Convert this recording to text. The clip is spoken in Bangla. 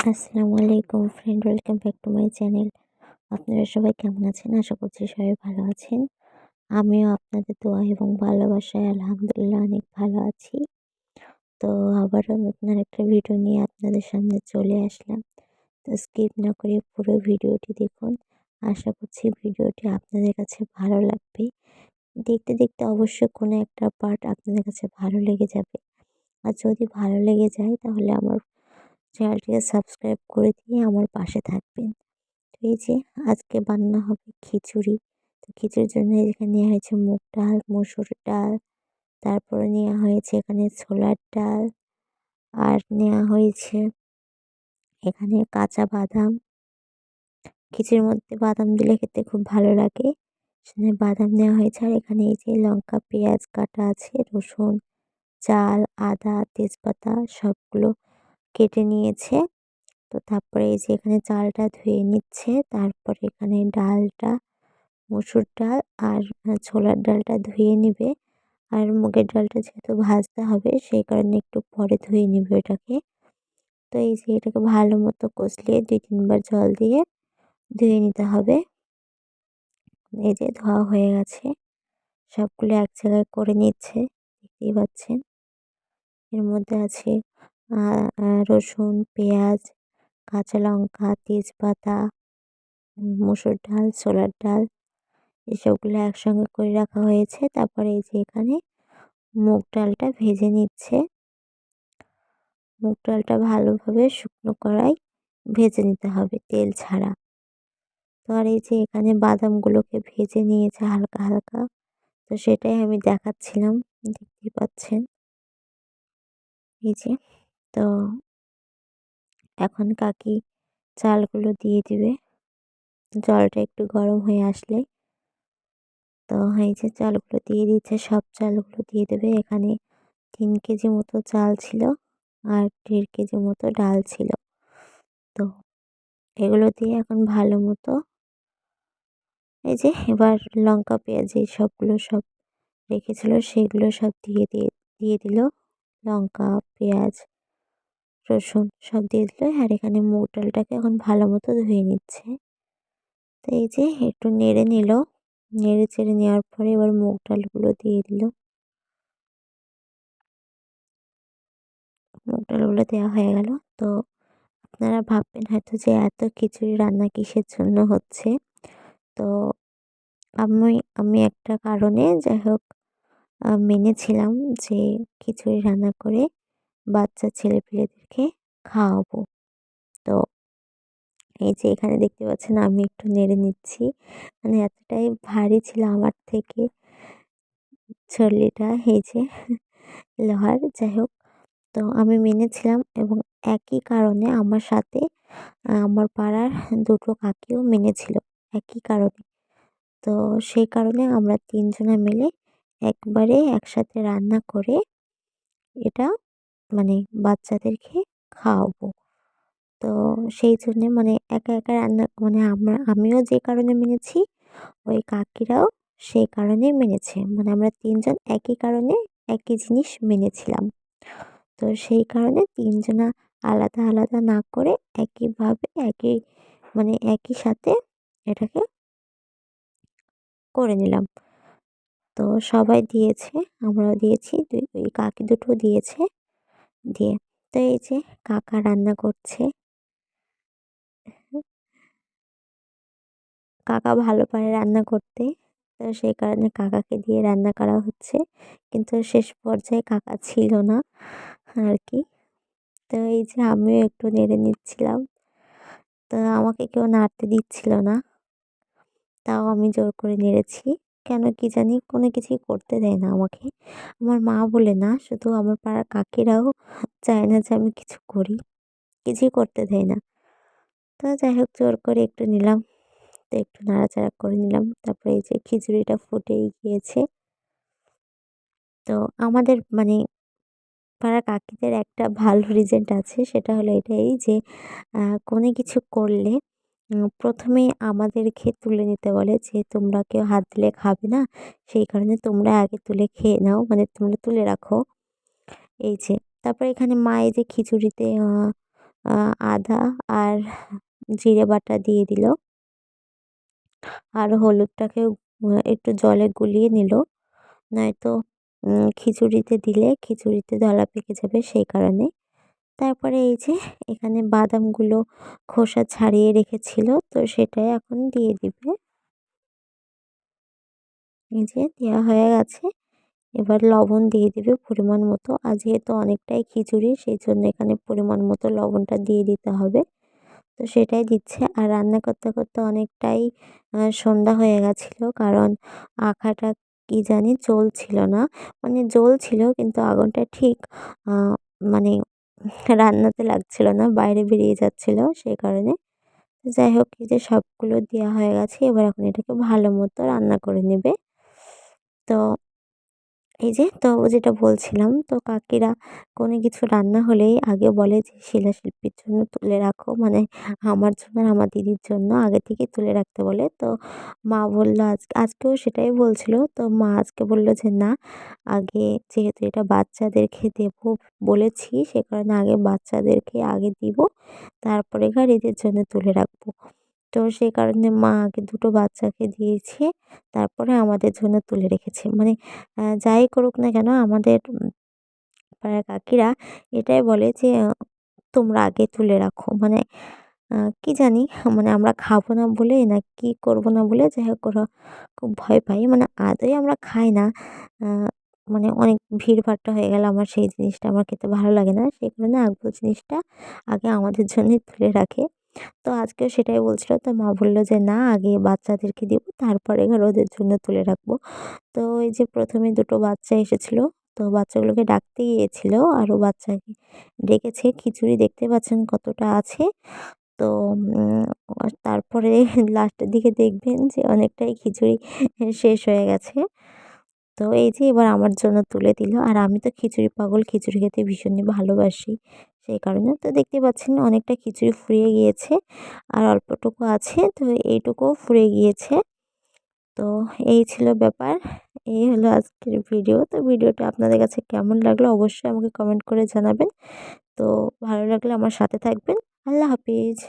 আসসালামু আলাইকুম friend, welcome back to my channel. আপনারা সবাই কেমন আছেন? আশা করছি সবাই ভালো আছেন। আমিও আপনাদের দোয়া এবং ভালোবাসায় আলহামদুলিল্লাহ অনেক ভালো আছি। তো আবারও নতুন আরেকটা ভিডিও নিয়ে আপনাদের সামনে চলে আসলাম। তো স্কিপ না করে পুরো ভিডিওটি দেখুন। আশা করছি ভিডিওটি আপনাদের কাছে ভালো লাগবে। দেখতে দেখতে অবশ্যই কোনো একটা পার্ট আপনাদের কাছে ভালো লেগে যাবে। আর যদি ভালো লেগে যায় তাহলে আমার চ্যানেলটিকে সাবস্ক্রাইব করে দিয়ে আমার পাশে থাকবেন। তো এই যে আজকে বানানো হবে খিচুড়ি। তো খিচুড়ির জন্য এখানে নেওয়া হয়েছে মুগ ডাল, মসুর ডাল, তারপরে নেওয়া হয়েছে এখানে ছোলার ডাল, আর নেওয়া হয়েছে এখানে কাঁচা বাদাম। খিচুড়ির মধ্যে বাদাম দিলে খেতে খুব ভালো লাগে। সেখানে বাদাম নেওয়া হয়েছে, আর এখানে এই যে লঙ্কা, পেঁয়াজ কাটা আছে, রসুন, চাল, আদা, তেজপাতা সবগুলো কেটে নিয়েছে। তো তারপরে এই যে এখানে চালটা ধুয়ে নিচ্ছে, তারপরে এখানে ডালটা, মসুর ডাল আর ছোলার ডালটা ধুয়ে নিবে। আর মুগের ডালটা যেহেতু ভাজতে হবে সেই কারণে একটু পরে ধুয়ে নিবে এটাকে। তো এই যে এটাকে ভালো মতো কষলিয়ে ২-৩ বার জল দিয়ে ধুয়ে নিতে হবে। এই যে ধোয়া হয়ে গেছে। সবগুলো এক জায়গায় করে নিচ্ছে, দেখতেই পাচ্ছেন। এর মধ্যে আছে আ আ রসুন, পেঁয়াজ, কাঁচা লঙ্কা, তেজপাতা, মসুর ডাল, ছোলার ডাল এসবগুলো একসঙ্গে করে রাখা হয়েছে। তারপরে এই যে এখানে মুগ ডালটা ভেজে নিচ্ছে। মুগ ডালটা ভালোভাবে শুকনো কড়াই ভেজে নিতে হবে তেল ছাড়া। তো আর এই যে এখানে বাদামগুলোকে ভেজে নিয়েছে হালকা, হালকা। তো সেটাই আমি দেখাচ্ছিলাম। দেখতেই পাচ্ছেন। এই যে তো এখন কাকি চালগুলো দিয়ে দিবে। জলটা একটু গরম হয়ে আসলে তো এই যে চালগুলো দিয়ে দিচ্ছে, সব চালগুলো দিয়ে দেবে। এখানে ৩ কেজি মতো চাল ছিল আর ১.৫ কেজি মতো ডাল ছিল। তো এগুলো দিয়ে এখন ভালো মতো এই যে এবার লঙ্কা, পেঁয়াজ এই সবগুলো সব রেখেছিল সেগুলো সব দিয়ে দিল। লঙ্কা, পেঁয়াজ, রসুন সব দিয়ে দিল। আর এখানে মুগ ডালটাকে এখন ভালো মতো ধুয়ে নিচ্ছে। তো এই যে একটু নেড়ে নিল। নেড়ে চেড়ে নেওয়ার পরে এবার মুগ ডালগুলো দিয়ে দিল। মুগ ডালগুলো দেওয়া হয়ে গেল। তো আপনারা ভাববেন হয়তো যে এত খিচুড়ি রান্না কিসের জন্য হচ্ছে। তো আমি আমি একটা কারণে যাই হোক মেনেছিলাম যে খিচুড়ি রান্না করে বাচ্চা ছেলেপিলেদেরকে খাওয়াবো। তো এই যে এখানে দেখতে পাচ্ছেন আমি একটু নেড়ে নিচ্ছি। মানে এতটাই ভারী ছিল আমার থেকে ছল্লিটা, এই যে লোহার। যাই হোক, তো আমি মেনেছিলাম এবং একই কারণে আমার সাথে আমার পাড়ার ২ টো কাকিও মেনেছিল একই কারণে। তো সেই কারণে আমরা ৩ জনা মিলে একবারে একসাথে রান্না করে এটা মানে বাচ্চাদেরকে খাওয়াবো। তো সেই জন্যে মানে একা, একা রান্না মানে আমিও যে কারণে মেনেছি, ওই কাকিরাও সেই কারণেই মেনেছে। মানে আমরা ৩ জন একই কারণে একই জিনিস মেনেছিলাম। তো সেই কারণে ৩ জনা আলাদা, আলাদা না করে একইভাবে মানে একই সাথে এটাকে করে নিলাম। তো সবাই দিয়েছে, আমরাও দিয়েছি, ওই কাকি দুটোও দিয়েছে। দিয়ে তো এই যে কাকা রান্না করছে। কাকা ভালো পারে রান্না করতে। তো সেই কারণে কাকাকে দিয়ে রান্না করা হচ্ছে। কিন্তু শেষ পর্যায়ে কাকা ছিল না আরকি। তো এই যে আমিও একটু নেড়ে নিচ্ছিলাম। তো আমাকে কেউ নাড়তে দিচ্ছিল না। তাও আমি জোর করে নেড়েছি। কেন কি জানি কোনো কিছুই করতে দেয় না আমাকে। আমার মা বলে না, শুধু আমার পাড়ার কাকিরাও চায় না যে আমি কিছু করি। কিছুই করতে দেয় না। তো যাই হোক জোর করে একটু নিলাম। তো একটু নাড়াচাড়া করে নিলাম। তারপরে এই যে খিচুড়িটা ফুটেই গিয়েছে। তো আমাদের মানে পাড়ার কাকিদের একটা ভালো রিজেন্ট আছে। সেটা হলো এটাই যে কোনো কিছু করলে ১ম এই আমাদেরকে তুলে নিতে বলে যে, "তোমরা কেউ হাত দিলে খাবে না। সেই কারণে তোমরা আগে তুলে খেয়ে নাও। মানে তোমরা তুলে রাখো।" এই যে তারপরে এখানে মা এই যে খিচুড়িতে আদা আর জিরে বাটা দিয়ে দিল। আর হলুদটাকেও একটু জলে গুলিয়ে নিল। নয়তো খিচুড়িতে দিলে খিচুড়িতে দলা পেকে যাবে সেই কারণে। তারপরে এই যে এখানে বাদামগুলো খোসা ছাড়িয়ে রেখেছিল, তো সেটাই এখন দিয়ে দিবে। এই যে দেওয়া হয়ে গেছে। এবার লবণ দিয়ে দিবে পরিমাণ মতো। আর যেহেতু অনেকটাই খিচুড়ি সেইজন্য এখানে পরিমাণ মতো লবণটা দিয়ে দিতে হবে। তো সেটাই দিচ্ছে। আর রান্না করতে, করতে অনেকটাই সন্ধ্যা হয়ে গেছিল। কারণ আখাটা কি জানি জ্বলছিল না। মানে জ্বলছিল কিন্তু আগুনটা ঠিক আ মানে রান্নাতে লাগছিল না। বাইরে বেরিয়ে যাচ্ছিল সেই কারণে। যাই হোক এই যে সবগুলো দেওয়া হয়ে গেছে। এবার এখন এটাকে ভালো মতো রান্না করে নেবে। তো এই যে তো যেটা বলছিলাম, তো কাকিরা কোনো কিছু রান্না হলেই আগে বলে যে শিলাশিল্পীর জন্য তুলে রাখো। মানে আমার জন্য আর আমার দিদির জন্য আগে থেকেই তুলে রাখতে বলে। তো মা বলল আজকেও সেটাই বলছিল। তো মা আজকে বলল যে না, আগে যেহেতু এটা বাচ্চাদেরকে দেবো বলেছি সে কারণে আগে বাচ্চাদেরকে আগে দিব। তারপরে এদের জন্য তুলে রাখবো। তো সে কারণে মা আগে দুটো বাচ্চাকে দিয়েছে। তারপরে আমাদের জন্য তুলে রেখেছে। মানে যাই করুক না কেন আমাদের পাড়ার কাকিরা এটাই বলে যে তোমরা আগে তুলে রাখো। মানে কি জানি মানে আমরা খাবো না বলে না কি করব না বলে যাই হোক ওরা খুব ভয় পায়। মানে আদৌ আমরা খাই না। আ মানে অনেক ভিড়ভাট্টা হয়ে গেলে আমার সেই জিনিসটা আমার খেতে ভালো লাগে না। সেই কারণে আগের জিনিসটা আগে আমাদের জন্যই তুলে রাখে। তো আজকেও সেটাই বলছিল। তো মা বলল যে না, আগে বাচ্চাদেরকে দিব তারপরে এবার ওদের জন্য তুলে রাখবো। তো এই যে ১ম এ দুটো বাচ্চা এসেছিল। তো বাচ্চাগুলোকে ডাকতে গিয়েছিল। আরও বাচ্চাকে ডেকেছে। খিচুড়ি দেখতে পাচ্ছেন কতটা আছে। তো আর তারপরে লাস্টের দিকে দেখবেন যে অনেকটাই খিচুড়ি শেষ হয়ে গেছে। তো এই যে এবার আমার জন্য তুলে দিল। আর আমি তো খিচুড়ি পাগল, খিচুড়ি খেতে ভীষণই ভালোবাসি। সেই কারণে তো দেখতেই পাচ্ছেন অনেকটা খিচুড়ি ফুরিয়ে গিয়েছে। আর অল্পটুকু আছে। তো এইটুকুও ফুরিয়ে গিয়েছে। তো এই ছিল ব্যাপার। এই হলো আজকের ভিডিও। তো ভিডিওটা আপনাদের কাছে কেমন লাগলো অবশ্যই আমাকে কমেন্ট করে জানাবেন। তো ভালো লাগলে আমার সাথে থাকবেন। আল্লাহ হাফিজ।